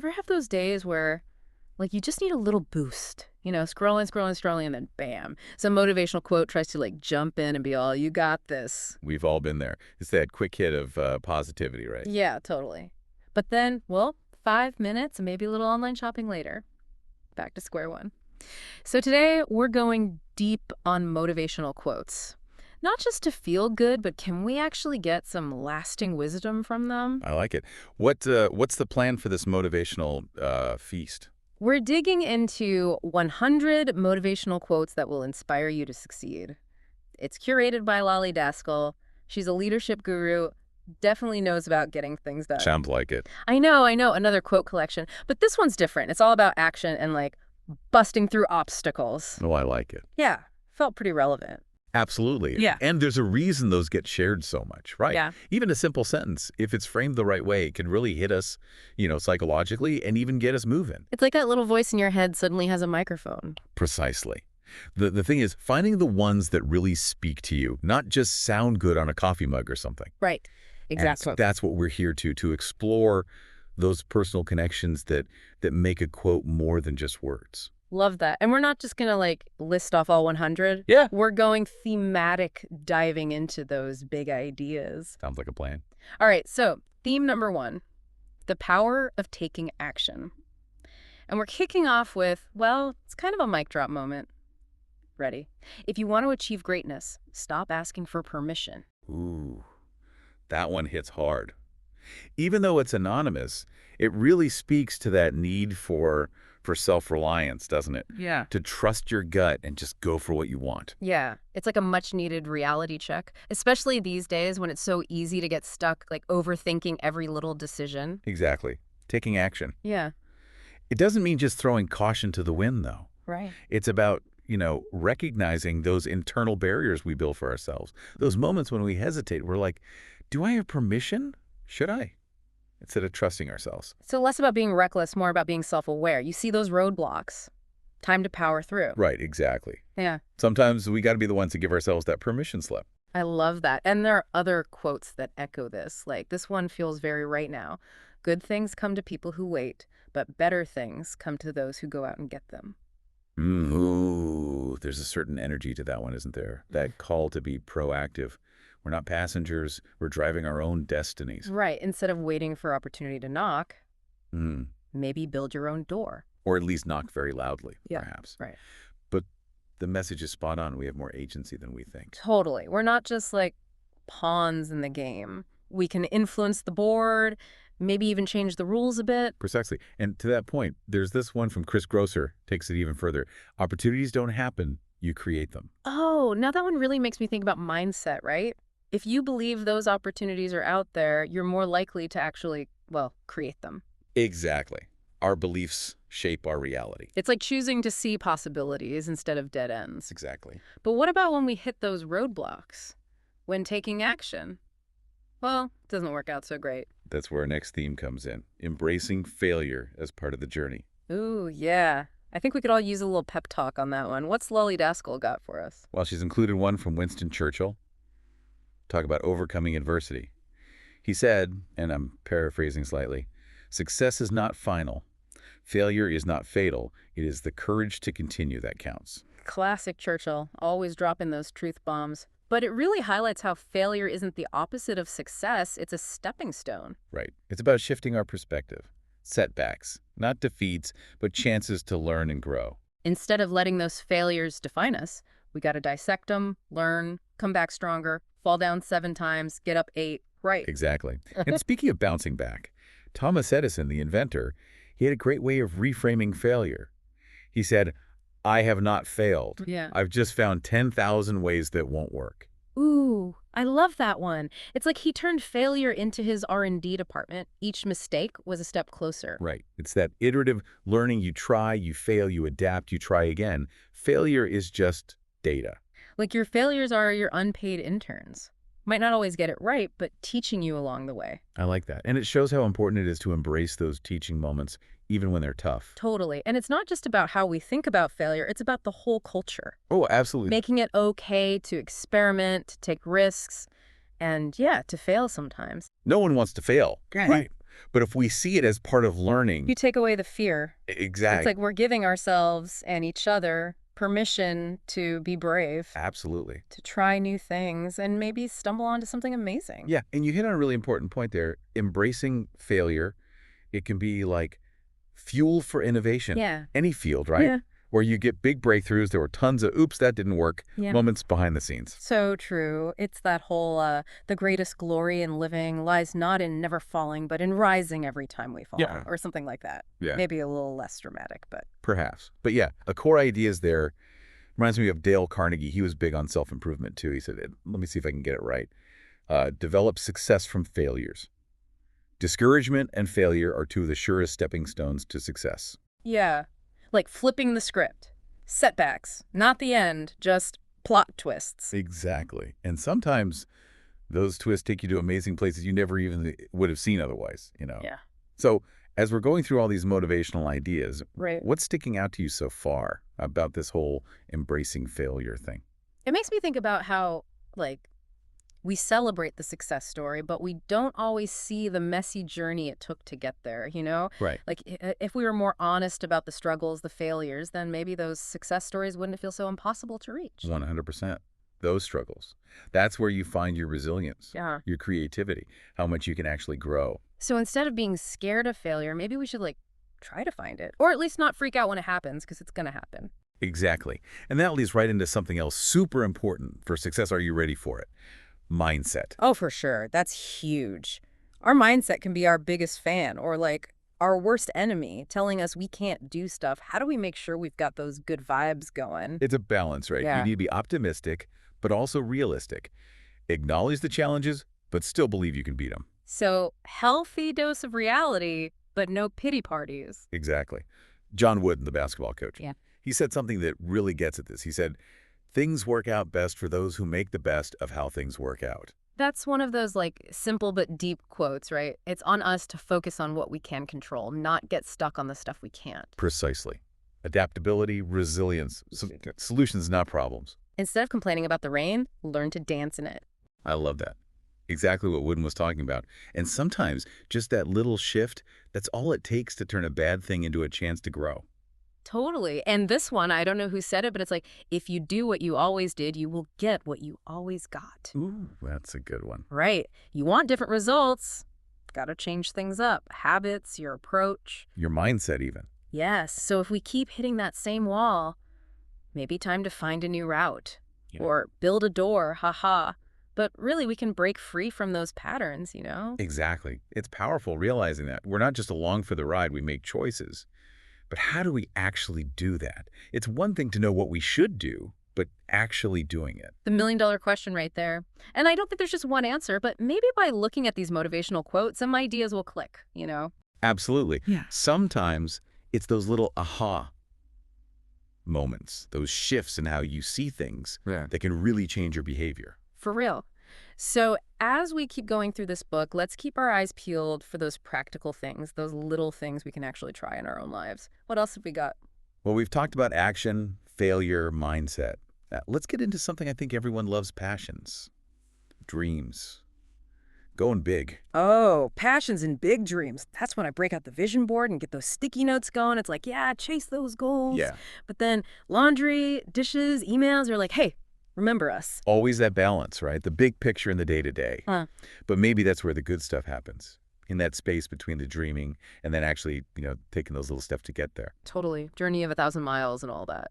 ever have those days where, like, you just need a little boost? Scrolling, and then bam. Some motivational quote tries to, like, jump in and be all, you got this. We've all been there. It's that quick hit of positivity, right? Yeah, totally. But then, well, 5 minutes and maybe a little online shopping later. Back to square one. So today, we're going deep on motivational quotes. Not just to feel good, but can we actually get some lasting wisdom from them? I like it. What's the plan for this motivational feast? We're digging into 100 motivational quotes that will inspire you to succeed. It's curated by Lolly Daskal. She's a leadership guru, definitely knows about getting things done. Sounds like it. I know, another quote collection. But this one's different. It's all about action and, like, busting through obstacles. Oh, I like it. Yeah, felt pretty relevant. Absolutely. Yeah. And there's a reason those get shared so much, right? Yeah. Even a simple sentence, if it's framed the right way, can really hit us, psychologically and even get us moving. It's like that little voice in your head suddenly has a microphone. Precisely. The thing is, finding the ones that really speak to you, not just sound good on a coffee mug or something. Right. Exactly. And that's what we're here to explore those personal connections that make a quote more than just words. Love that. And we're not just going to, like, list off all 100. Yeah. We're going thematic, diving into those big ideas. Sounds like a plan. All right, so theme number 1, the power of taking action. And we're kicking off with, well, it's kind of a mic drop moment. Ready? If you want to achieve greatness, stop asking for permission. Ooh, that one hits hard. Even though it's anonymous, it really speaks to that need for self-reliance, doesn't it? Yeah. To trust your gut and just go for what you want. Yeah, it's like a much-needed reality check, especially these days when it's so easy to get stuck, like, overthinking every little decision. Exactly. Taking action. Yeah. It doesn't mean just throwing caution to the wind, though. Right. It's about, recognizing those internal barriers we build for ourselves. Those moments when we hesitate, we're like, do I have permission? Should I? Instead of trusting ourselves. So less about being reckless, more about being self-aware. You see those roadblocks. Time to power through. Right, exactly. Yeah. Sometimes we got to be the ones to give ourselves that permission slip. I love that. And there are other quotes that echo this. Like, this one feels very right now. Good things come to people who wait, but better things come to those who go out and get them. Ooh, there's a certain energy to that one, isn't there? That call to be proactive. We're not passengers. We're driving our own destinies. Right. Instead of waiting for opportunity to knock, Mm. maybe build your own door. Or at least knock very loudly, Yeah, perhaps. right. But the message is spot on. We have more agency than we think. Totally. We're not just, like, pawns in the game. We can influence the board, maybe even change the rules a bit. Precisely. And to that point, there's this one from Chris Grosser, takes it even further. Opportunities don't happen, you create them. Oh, now that one really makes me think about mindset, right? If you believe those opportunities are out there, you're more likely to actually, well, create them. Exactly. Our beliefs shape our reality. It's like choosing to see possibilities instead of dead ends. Exactly. But what about when we hit those roadblocks? When taking action? Well, it doesn't work out so great. That's where our next theme comes in. Embracing failure as part of the journey. Ooh, yeah. I think we could all use a little pep talk on that one. What's Lolly Daskal got for us? Well, she's included one from Winston Churchill. Talk about overcoming adversity. He said, and I'm paraphrasing slightly, success is not final. Failure is not fatal. It is the courage to continue that counts. Classic Churchill, always dropping those truth bombs. But it really highlights how failure isn't the opposite of success, it's a stepping stone. Right. It's about shifting our perspective. Setbacks, not defeats, but chances to learn and grow. Instead of letting those failures define us, we got to dissect them, learn, come back stronger, fall down 7 times, get up 8. Right. Exactly. And speaking of bouncing back, Thomas Edison, the inventor, he had a great way of reframing failure. He said, I have not failed. Yeah. I've just found 10,000 ways that won't work. Ooh, I love that one. It's like he turned failure into his R&D department. Each mistake was a step closer. Right. It's that iterative learning. You try, you fail, you adapt, you try again. Failure is just data. Like, your failures are your unpaid interns. Might not always get it right, but teaching you along the way. I like that. And it shows how important it is to embrace those teaching moments, even when they're tough. Totally. And it's not just about how we think about failure, it's about the whole culture. Oh, absolutely. Making it okay to experiment, to take risks, and yeah, to fail sometimes. No one wants to fail. Right. But if we see it as part of learning, You take away the fear. It's exactly, like we're giving ourselves and each other permission to be brave, absolutely. to try new things, and maybe stumble onto something amazing. Yeah, and you hit on a really important point there. Embracing failure, it can be like fuel for innovation. Yeah. Any field, right? Yeah. Where you get big breakthroughs. There were tons of, oops, that didn't work, Yeah. moments behind the scenes. So true. It's that whole, the greatest glory in living lies not in never falling, but in rising every time we fall. Yeah. Or something like that. Yeah. Maybe a little less dramatic, but. Perhaps. But yeah, a core idea is there. Reminds me of Dale Carnegie. He was big on self-improvement too. He said, let me see if I can get it right. Develop success from failures. Discouragement and failure are two of the surest stepping stones to success. Yeah. Like flipping the script. Setbacks. Not the end, just plot twists. Exactly. And sometimes those twists take you to amazing places you never even would have seen otherwise, you know? Yeah. So as we're going through all these motivational ideas, Right. what's sticking out to you so far about this whole embracing failure thing? It makes me think about how, like, we celebrate the success story, but we don't always see the messy journey it took to get there, you know? Right. Like, if we were more honest about the struggles, the failures, then maybe those success stories wouldn't feel so impossible to reach. 100%. Those struggles. That's where you find your resilience, Yeah. your creativity, how much you can actually grow. So instead of being scared of failure, maybe we should, like, try to find it. Or at least not freak out when it happens, because it's going to happen. Exactly. And that leads right into something else super important for success. Are you ready for it? Mindset. Oh, for sure. That's huge. Our mindset can be our biggest fan or like our worst enemy telling us we can't do stuff. How do we make sure we've got those good vibes going? It's a balance, right? Yeah. You need to be optimistic, but also realistic. Acknowledge the challenges, but still believe you can beat them. So, healthy dose of reality, but no pity parties. Exactly. John Wooden, the basketball coach. Yeah. He said something that really gets at this. He said, things work out best for those who make the best of how things work out. That's one of those like simple but deep quotes, right? It's on us to focus on what we can control, not get stuck on the stuff we can't. Precisely. Adaptability, resilience, solutions, not problems. Instead of complaining about the rain, learn to dance in it. I love that. Exactly what Wooden was talking about. And sometimes just that little shift, that's all it takes to turn a bad thing into a chance to grow. Totally. And this one, I don't know who said it, but it's like, if you do what you always did, you will get what you always got. Ooh, that's a good one. Right. You want different results. Got to change things up. Habits, your approach. Your mindset even. Yes. So if we keep hitting that same wall, maybe time to find a new route. Yeah. Or build a door, haha. But really, we can break free from those patterns, you know? Exactly. It's powerful realizing that. We're not just along for the ride, we make choices. But how do we actually do that? It's one thing to know what we should do, but actually doing it. The million-dollar question right there. And I don't think there's just one answer, but maybe by looking at these motivational quotes, some ideas will click, you know? Absolutely. Yeah. Sometimes it's those little aha moments, those shifts in how you see things that can really change your behavior. For real. So as we keep going through this book, let's keep our eyes peeled for those practical things, those little things we can actually try in our own lives. What else have we got? Well, we've talked about action, failure, mindset. Let's get into something I think everyone loves, passions, dreams, going big. Oh, passions and big dreams. That's when I break out the vision board and get those sticky notes going. It's like, yeah, chase those goals. Yeah. But then laundry, dishes, emails are like, hey, remember us. Always that balance, right? The big picture in the day-to-day. Huh. But maybe that's where the good stuff happens, in that space between the dreaming and then actually, taking those little steps to get there. Totally. Journey of 1,000 miles and all that.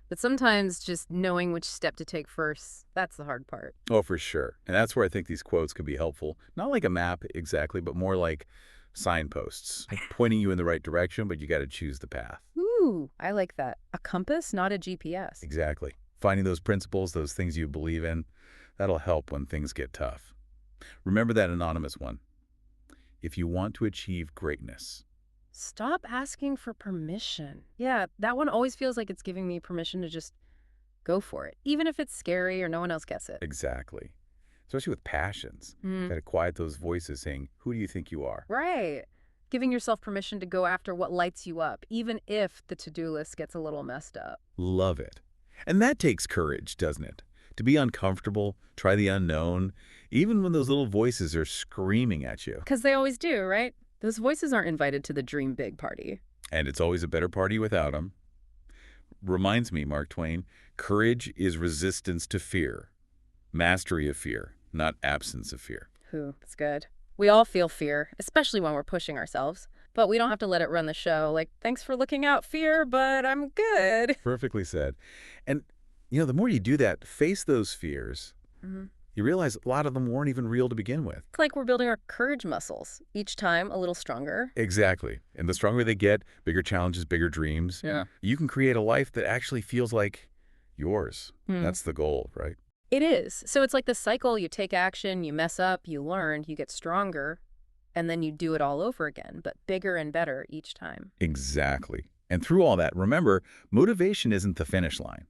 But sometimes just knowing which step to take first, that's the hard part. Oh, for sure. And that's where I think these quotes could be helpful. Not like a map exactly, but more like signposts, pointing you in the right direction, but you got to choose the path. Ooh, I like that. A compass, not a GPS. Exactly. Finding those principles, those things you believe in, that'll help when things get tough. Remember that anonymous one. If you want to achieve greatness. Stop asking for permission. Yeah, that one always feels like it's giving me permission to just go for it, even if it's scary or no one else gets it. Exactly. Especially with passions. Mm. Got to quiet those voices saying, who do you think you are? Right. Giving yourself permission to go after what lights you up, even if the to-do list gets a little messed up. Love it. And that takes courage, doesn't it? To be uncomfortable, try the unknown, even when those little voices are screaming at you. Because they always do, right? Those voices aren't invited to the dream big party. And it's always a better party without them. Reminds me, Mark Twain, courage is resistance to fear. Mastery of fear, not absence of fear. That's good. We all feel fear, especially when we're pushing ourselves. But we don't have to let it run the show. Like, thanks for looking out, fear, but I'm good. Perfectly said. And, the more you do that, face those fears, you realize a lot of them weren't even real to begin with. It's like we're building our courage muscles, each time a little stronger. Exactly. And the stronger they get, bigger challenges, bigger dreams. Yeah. You can create a life that actually feels like yours. That's the goal, right? It is. So it's like the cycle. You take action, you mess up, you learn, you get stronger, and then you do it all over again, but bigger and better each time. Exactly. And through all that, remember, motivation isn't the finish line.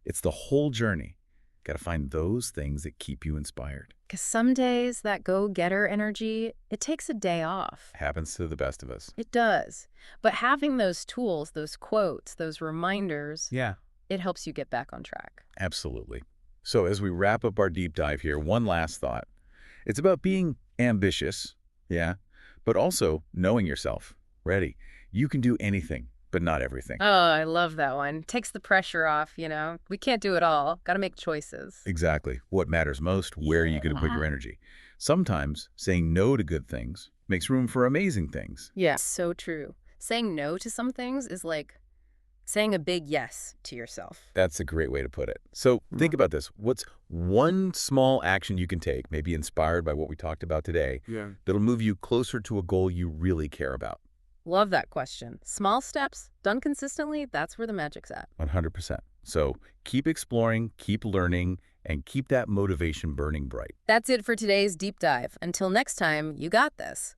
It's the whole journey. Got to find those things that keep you inspired. Because some days that go-getter energy, it takes a day off. Happens to the best of us. It does. But having those tools, those quotes, those reminders, Yeah, it helps you get back on track. absolutely. So as we wrap up our deep dive here, one last thought. It's about being ambitious, yeah, but also knowing yourself. Ready. You can do anything, but not everything. Oh, I love that one. Takes the pressure off, We can't do it all. Got to make choices. Exactly. What matters most, where are you going to put your energy? Sometimes saying no to good things makes room for amazing things. Yeah. So true. Saying no to some things is like saying a big yes to yourself. That's a great way to put it. So think about this. What's one small action you can take, maybe inspired by what we talked about today, that'll move you closer to a goal you really care about? Love that question. Small steps, done consistently, that's where the magic's at. 100%. So keep exploring, keep learning, and keep that motivation burning bright. That's it for today's deep dive. Until next time, you got this.